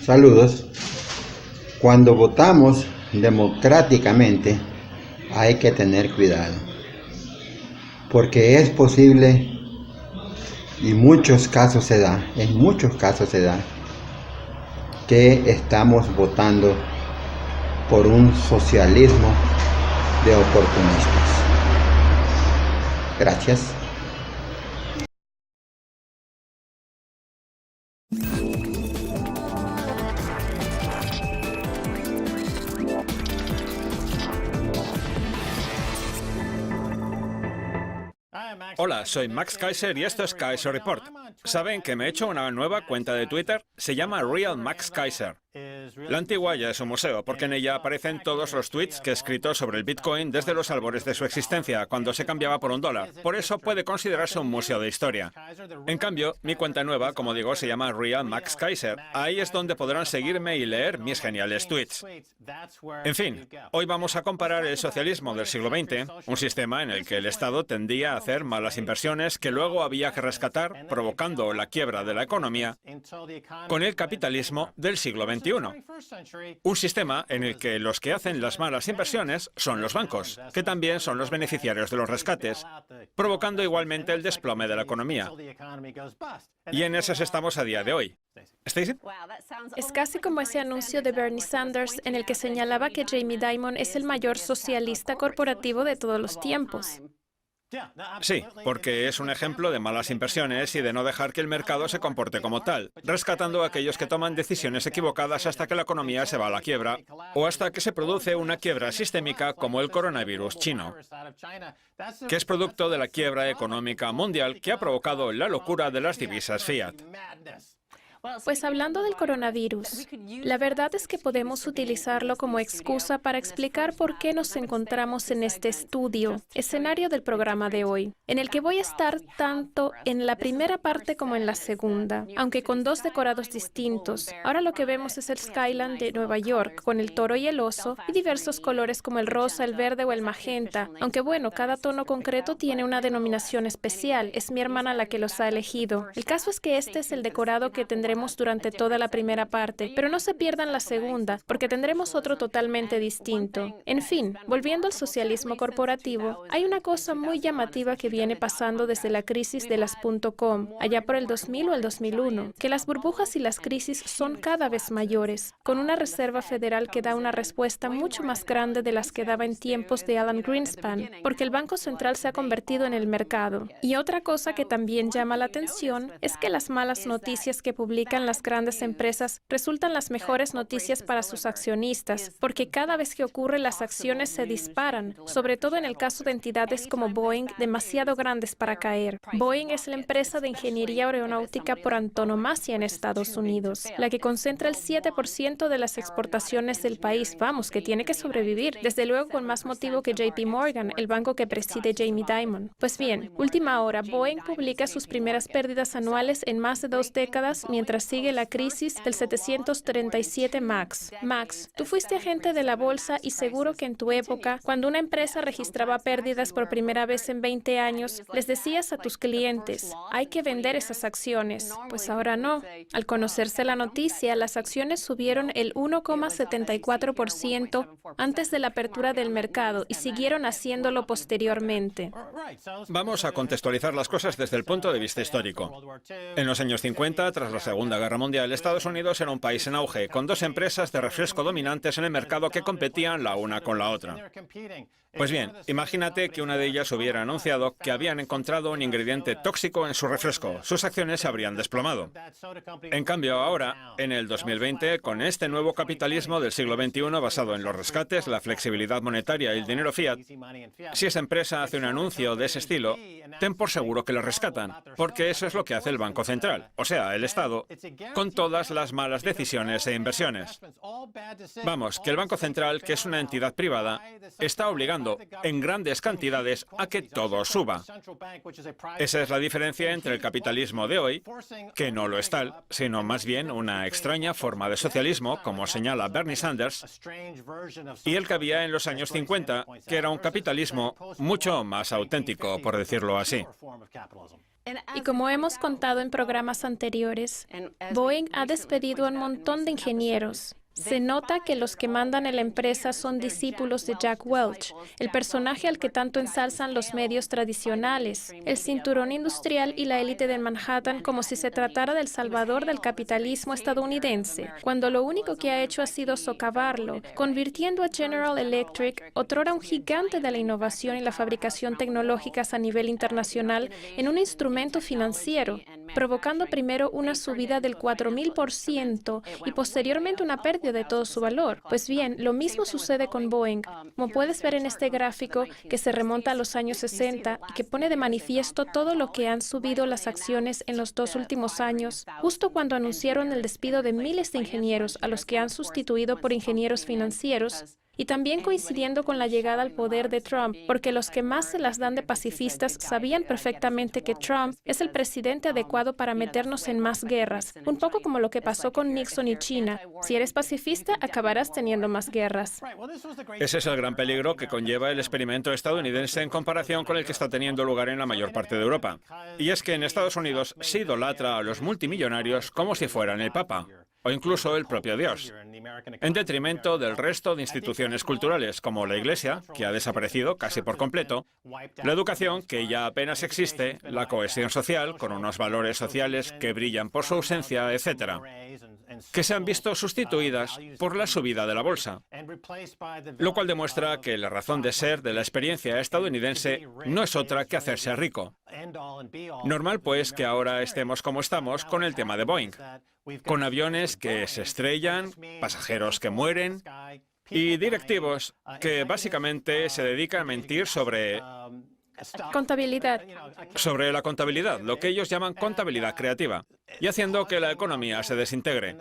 Saludos. Cuando votamos democráticamente hay que tener cuidado, porque es posible, y en muchos casos se da, que estamos votando por un socialismo de oportunistas. Gracias. Hola, soy Max Kaiser y esto es Kaiser Report. ¿Saben que me he hecho una nueva cuenta de Twitter? Se llama Real Max Kaiser. La antigua ya es un museo, porque en ella aparecen todos los tweets que he escrito sobre el Bitcoin desde los albores de su existencia, cuando se cambiaba por $1. Por eso puede considerarse un museo de historia. En cambio, mi cuenta nueva, como digo, se llama Real Max Kaiser. Ahí es donde podrán seguirme y leer mis geniales tweets. En fin, hoy vamos a comparar el socialismo del siglo XX, un sistema en el que el Estado tendía a hacer malas inversiones que luego había que rescatar, provocando la quiebra de la economía, con el capitalismo del siglo XXI. Un sistema en el que los que hacen las malas inversiones son los bancos, que también son los beneficiarios de los rescates, provocando igualmente el desplome de la economía. Y en esos estamos a día de hoy. ¿Stacey? Es casi como ese anuncio de Bernie Sanders en el que señalaba que Jamie Dimon es el mayor socialista corporativo de todos los tiempos. Sí, porque es un ejemplo de malas inversiones y de no dejar que el mercado se comporte como tal, rescatando a aquellos que toman decisiones equivocadas hasta que la economía se va a la quiebra o hasta que se produce una quiebra sistémica como el coronavirus chino, que es producto de la quiebra económica mundial que ha provocado la locura de las divisas fiat. Pues hablando del coronavirus, la verdad es que podemos utilizarlo como excusa para explicar por qué nos encontramos en este escenario del programa de hoy, en el que voy a estar tanto en la primera parte como en la segunda, aunque con dos decorados distintos. Ahora lo que vemos es el skyline de Nueva York, con el toro y el oso, y diversos colores como el rosa, el verde o el magenta, aunque bueno, cada tono concreto tiene una denominación especial, es mi hermana la que los ha elegido. El caso es que este es el decorado que tendremos durante toda la primera parte, pero no se pierdan la segunda, porque tendremos otro totalmente distinto. En fin, volviendo al socialismo corporativo, hay una cosa muy llamativa que viene pasando desde la crisis de las .com, allá por el 2000 o el 2001, que las burbujas y las crisis son cada vez mayores, con una Reserva Federal que da una respuesta mucho más grande de las que daba en tiempos de Alan Greenspan, porque el Banco Central se ha convertido en el mercado. Y otra cosa que también llama la atención es que las malas noticias que publican las grandes empresas resultan las mejores noticias para sus accionistas, porque cada vez que ocurre las acciones se disparan, sobre todo en el caso de entidades como Boeing, demasiado grandes para caer. Boeing es la empresa de ingeniería aeronáutica por antonomasia en Estados Unidos, la que concentra el 7% de las exportaciones del país. Vamos, que tiene que sobrevivir, desde luego con más motivo que JP Morgan, el banco que preside Jamie Dimon. Pues bien, última hora, Boeing publica sus primeras pérdidas anuales en más de 2 décadas mientras sigue la crisis del 737 MAX. Max, tú fuiste agente de la bolsa y seguro que en tu época, cuando una empresa registraba pérdidas por primera vez en 20 años, les decías a tus clientes, hay que vender esas acciones. Pues ahora no. Al conocerse la noticia, las acciones subieron el 1,74% antes de la apertura del mercado y siguieron haciéndolo posteriormente. Vamos a contextualizar las cosas desde el punto de vista histórico. En los años 50, tras la Segunda Guerra Mundial, Estados Unidos era un país en auge, con 2 empresas de refresco dominantes en el mercado que competían la una con la otra. Pues bien, imagínate que una de ellas hubiera anunciado que habían encontrado un ingrediente tóxico en su refresco. Sus acciones se habrían desplomado. En cambio, ahora, en el 2020, con este nuevo capitalismo del siglo XXI basado en los rescates, la flexibilidad monetaria y el dinero fiat, si esa empresa hace un anuncio de ese estilo, ten por seguro que lo rescatan, porque eso es lo que hace el Banco Central, o sea, el Estado, con todas las malas decisiones e inversiones. Vamos, que el Banco Central, que es una entidad privada, está obligando en grandes cantidades a que todo suba. Esa es la diferencia entre el capitalismo de hoy, que no lo es tal, sino más bien una extraña forma de socialismo, como señala Bernie Sanders, y el que había en los años 50, que era un capitalismo mucho más auténtico, por decirlo así. Y como hemos contado en programas anteriores, Boeing ha despedido a un montón de ingenieros. Se nota que los que mandan en la empresa son discípulos de Jack Welch, el personaje al que tanto ensalzan los medios tradicionales, el cinturón industrial y la élite de Manhattan, como si se tratara del salvador del capitalismo estadounidense, cuando lo único que ha hecho ha sido socavarlo, convirtiendo a General Electric, otrora un gigante de la innovación y la fabricación tecnológicas a nivel internacional, en un instrumento financiero, provocando primero una subida del 4.000% y posteriormente una pérdida de todo su valor. Pues bien, lo mismo sucede con Boeing. Como puedes ver en este gráfico que se remonta a los años 60 y que pone de manifiesto todo lo que han subido las acciones en los 2 últimos años, justo cuando anunciaron el despido de miles de ingenieros a los que han sustituido por ingenieros financieros, y también coincidiendo con la llegada al poder de Trump, porque los que más se las dan de pacifistas sabían perfectamente que Trump es el presidente adecuado para meternos en más guerras, un poco como lo que pasó con Nixon y China. Si eres pacifista, acabarás teniendo más guerras. Ese es el gran peligro que conlleva el experimento estadounidense en comparación con el que está teniendo lugar en la mayor parte de Europa. Y es que en Estados Unidos se idolatra a los multimillonarios como si fueran el Papa, o incluso el propio Dios, en detrimento del resto de instituciones culturales, como la Iglesia, que ha desaparecido casi por completo, la educación, que ya apenas existe, la cohesión social, con unos valores sociales que brillan por su ausencia, etc., que se han visto sustituidas por la subida de la bolsa, lo cual demuestra que la razón de ser de la experiencia estadounidense no es otra que hacerse rico. Normal, pues, que ahora estemos como estamos con el tema de Boeing, con aviones que se estrellan, pasajeros que mueren y directivos que básicamente se dedican a mentir sobre la contabilidad, lo que ellos llaman contabilidad creativa, y haciendo que la economía se desintegre.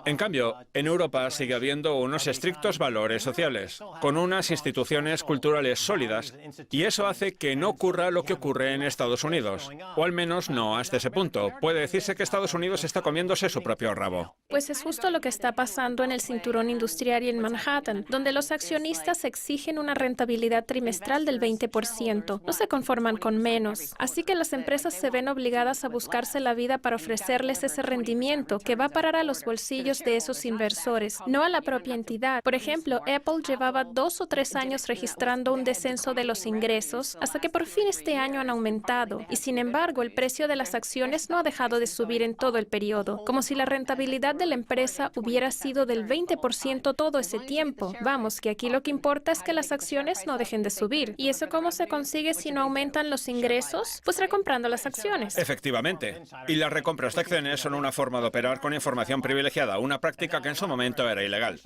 En cambio, en Europa sigue habiendo unos estrictos valores sociales, con unas instituciones culturales sólidas, y eso hace que no ocurra lo que ocurre en Estados Unidos, o al menos no hasta ese punto. Puede decirse que Estados Unidos está comiéndose su propio rabo. Pues es justo lo que está pasando en el cinturón industrial y en Manhattan, donde los accionistas exigen una rentabilidad trimestral del 20%. No se conforman con menos. Así que las empresas se ven obligadas a buscarse la vida para ofrecerles ese rendimiento que va a parar a los bolsillos de esos inversores, no a la propia entidad. Por ejemplo, Apple llevaba 2 o 3 años registrando un descenso de los ingresos hasta que por fin este año han aumentado. Y sin embargo, el precio de las acciones no ha dejado de subir en todo el periodo, como si la rentabilidad de la empresa hubiera sido del 20% todo ese tiempo. Vamos, que aquí lo que importa es que las acciones no dejen de subir. ¿Y eso cómo se consigue si no aumentan los ingresos? Pues recomprando las acciones. Efectivamente. Y las recompras de acciones son una forma de operar con información privilegiada, una práctica que en su momento era ilegal.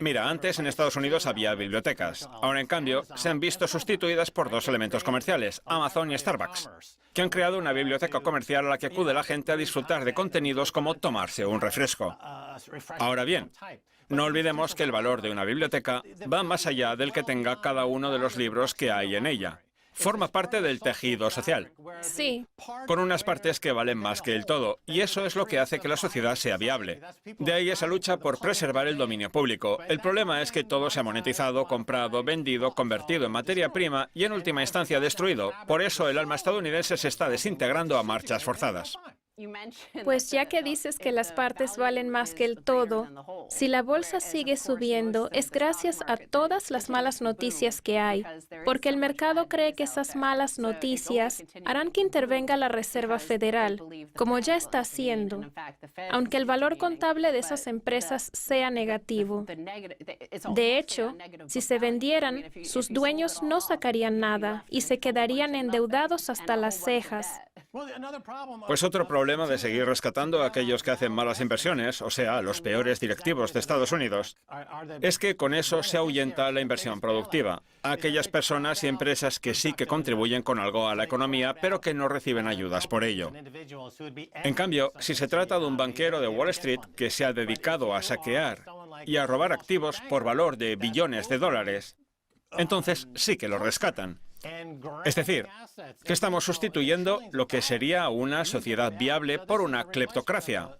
Mira, antes en Estados Unidos había bibliotecas. Ahora, en cambio, se han visto sustituidas por 2 elementos comerciales, Amazon y Starbucks, que han creado una biblioteca comercial a la que acude la gente a disfrutar de contenidos como tomarse un refresco. Ahora bien, no olvidemos que el valor de una biblioteca va más allá del que tenga cada uno de los libros que hay en ella. Forma parte del tejido social. Sí. Con unas partes que valen más que el todo, y eso es lo que hace que la sociedad sea viable. De ahí esa lucha por preservar el dominio público. El problema es que todo se ha monetizado, comprado, vendido, convertido en materia prima y en última instancia destruido. Por eso el alma estadounidense se está desintegrando a marchas forzadas. Pues ya que dices que las partes valen más que el todo, si la bolsa sigue subiendo es gracias a todas las malas noticias que hay, porque el mercado cree que esas malas noticias harán que intervenga la Reserva Federal, como ya está haciendo, aunque el valor contable de esas empresas sea negativo. De hecho, si se vendieran, sus dueños no sacarían nada y se quedarían endeudados hasta las cejas. Pues otro problema de seguir rescatando a aquellos que hacen malas inversiones, o sea, los peores directivos de Estados Unidos, es que con eso se ahuyenta la inversión productiva, a aquellas personas y empresas que sí que contribuyen con algo a la economía, pero que no reciben ayudas por ello. En cambio, si se trata de un banquero de Wall Street que se ha dedicado a saquear y a robar activos por valor de billones de dólares, entonces sí que lo rescatan. Es decir, que estamos sustituyendo lo que sería una sociedad viable por una cleptocracia,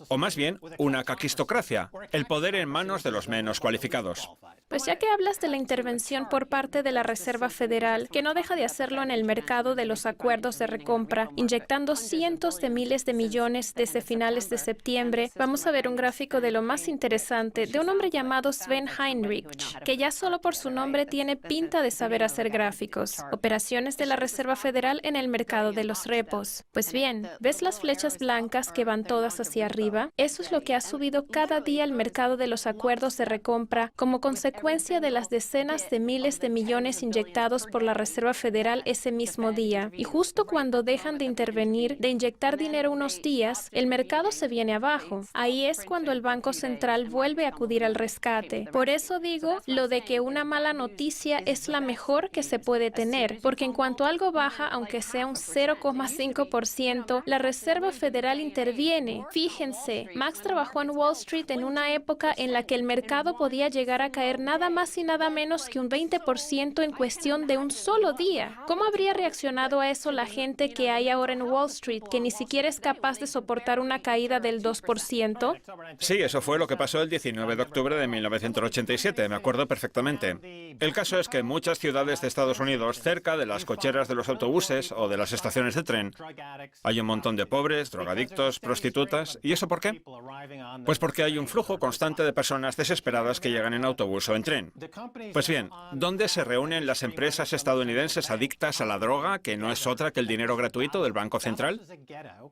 o más bien una caquistocracia, el poder en manos de los menos cualificados. Pues ya que hablas de la intervención por parte de la Reserva Federal, que no deja de hacerlo en el mercado de los acuerdos de recompra, inyectando cientos de miles de millones desde finales de septiembre, vamos a ver un gráfico de lo más interesante de un hombre llamado Sven Heinrich, que ya solo por su nombre tiene pinta de saber hacer gráficos. Operaciones de la Reserva Federal en el mercado de los repos. Pues bien, ¿ves las flechas blancas que van todas hacia arriba? Eso es lo que ha subido cada día el mercado de los acuerdos de recompra como consecuencia de las decenas de miles de millones inyectados por la Reserva Federal ese mismo día. Y justo cuando dejan de intervenir, de inyectar dinero unos días, el mercado se viene abajo. Ahí es cuando el Banco Central vuelve a acudir al rescate. Por eso digo, lo de que una mala noticia es la mejor que se puede tener, porque en cuanto algo baja, aunque sea un 0,5%, la Reserva Federal interviene. Fíjense, Max trabajó en Wall Street en una época en la que el mercado podía llegar a caer nada más y nada menos que un 20% en cuestión de un solo día. ¿Cómo habría reaccionado a eso la gente que hay ahora en Wall Street, que ni siquiera es capaz de soportar una caída del 2%? Sí, eso fue lo que pasó el 19 de octubre de 1987, me acuerdo perfectamente. El caso es que en muchas ciudades de Estados Unidos, cerca de las cocheras de los autobuses o de las estaciones de tren, hay un montón de pobres, drogadictos, prostitutas. ¿Y eso por qué? Pues porque hay un flujo constante de personas desesperadas que llegan en autobús o en tren. Pues bien, ¿dónde se reúnen las empresas estadounidenses adictas a la droga, que no es otra que el dinero gratuito del Banco Central?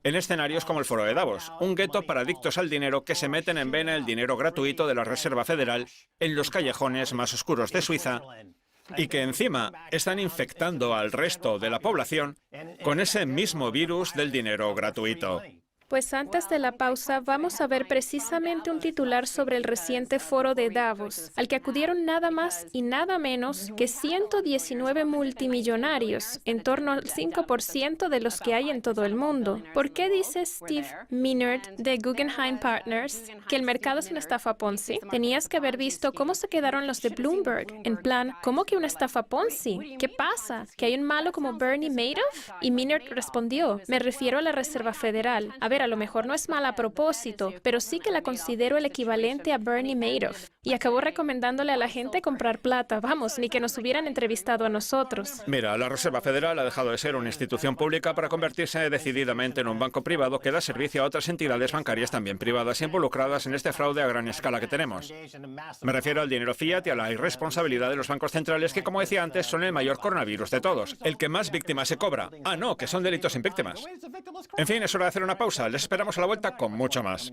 En escenarios como el Foro de Davos, un gueto para adictos al dinero que se meten en vena el dinero gratuito de la Reserva Federal en los callejones más oscuros de Suiza y que encima están infectando al resto de la población con ese mismo virus del dinero gratuito. Pues antes de la pausa vamos a ver precisamente un titular sobre el reciente foro de Davos, al que acudieron nada más y nada menos que 119 multimillonarios, en torno al 5% de los que hay en todo el mundo. ¿Por qué dice Steve Minard de Guggenheim Partners que el mercado es una estafa Ponzi? Tenías que haber visto cómo se quedaron los de Bloomberg. En plan, ¿cómo que una estafa Ponzi? ¿Qué pasa? ¿Que hay un malo como Bernie Madoff? Y Minard respondió, me refiero a la Reserva Federal. A ver, a lo mejor no es mala a propósito, pero sí que la considero el equivalente a Bernie Madoff. Y acabó recomendándole a la gente comprar plata. Vamos, ni que nos hubieran entrevistado a nosotros. Mira, la Reserva Federal ha dejado de ser una institución pública para convertirse decididamente en un banco privado que da servicio a otras entidades bancarias también privadas involucradas en este fraude a gran escala que tenemos. Me refiero al dinero fiat y a la irresponsabilidad de los bancos centrales que, como decía antes, son el mayor coronavirus de todos, el que más víctimas se cobra. Ah, no, que son delitos sin víctimas. En fin, es hora de hacer una pausa. Les esperamos a la vuelta con mucho más.